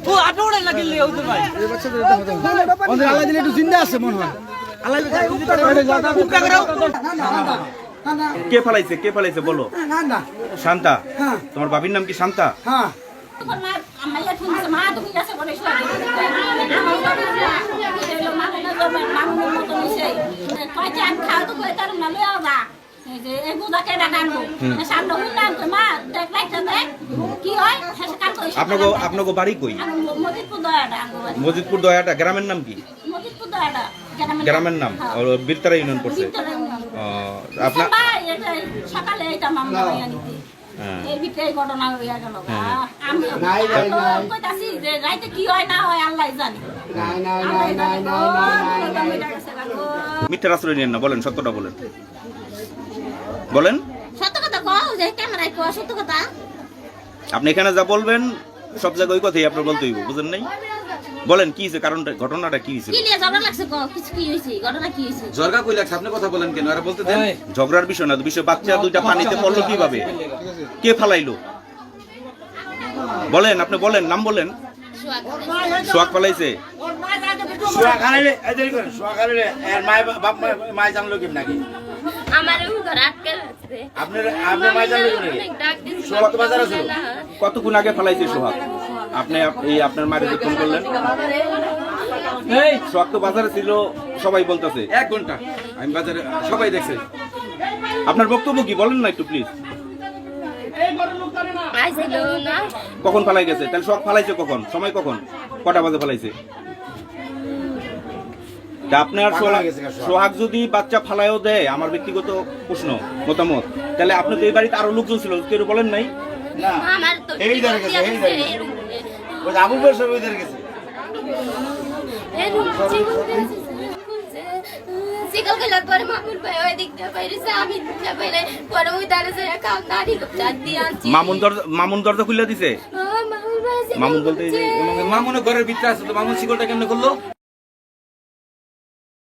ও আটোড়ে লাগিলে হইতে ভাই এই বাচ্চাদের এটা হতো ওদের আল্লাহ দিলে একটু জিন্দা আছে মনে হয় আল্লাহ উপকার করো কে ফেলাইছে বলো না না শান্তা হ্যাঁ তোমার বাবির নাম কি শান্তা হ্যাঁ আপনাকে বাড়ি কই মজিদপুর দয়াটা গ্রামের নাম কি গ্রামের নাম বীরতারা ইউনিয়ন পড়ছে আপনার সকালে এটা মামলা হইয়া নিতে এর ভিতরে এই ঘটনা হইয়া গেল আমি কইতাছি যে রাইতে কি হয় না হয় আল্লাহ জানে মিথ্যার আশ্রয় নিয়েন না বলেন সত্যটা বলেন সত্য কথা কও যে ক্যামেরায় কও সত্য কথা আপনি এখানে যা বলবেন সব জায়গায় ওই কথাই আপনার বলতে হইব বুঝেন নাই বলেন কি হয়েছে কারণটা ঘটনাটা কি হয়েছে কি নিয়ে ঝগড়া লাগছে কও কিছু কি হইছে ঘটনা কি হইছে ঝগড়া কই লাগছে আপনি কথা বলেন কেন আরে বলতে দেন ঝগড়ার বিষয় না বিষয় বাচ্চা দুইটা পানিতে পড়লো কিভাবে কে ফালাইলো বলেন আপনি বলেন নাম বলেন সোয়াক ফালাইছে সোয়াখালে এদের করে সোয়াখালে এর মাই জানলো কি নাকি আমার ঘর আটকে আছে আপনি মাই জানলো কি নাকি সোয়াক বাজার আছে কতক্ষণ আগে ফালাইছে সোহাগ আপনি এই আপনার মায়ের ফোন করলেন এই সোহাগ তো বাজারে ছিল সবাই বলতেছে 1 ঘন্টা আমি বাজারে সবাই দেখছে আপনার বক্তব্য কি বলেন না একটু প্লিজ কখন ফালাই গেছে তাহলে সোহাগ ফালাইছে কখন সময় কখন কটা বাজে ফালাইছে আপনার সোহাগ যদি বাচ্চা ফালাইও দেয় আমার ব্যক্তিগত প্রশ্ন মতামত তাহলে আপনি তো এই বাড়িতে আরো লোকজন ছিল কেউ বলেন নাই না এই ধরে গেছে ওই আবু বের সব ধরে গেছে সিকল গেল পরে মামুন ভাই ওই দিক দিয়ে বাইরেছে আমি দিকে বাইরে পরে ওই দাঁড়ে কাউ নাড়ি চার দিয়ে আনছি মামুন দরজা খুলে দিছে মামুন ভাই মামুন বলতে মামুনের ঘরের ভিতরে আছে তো মামুন শিকলটা কেমনে করলো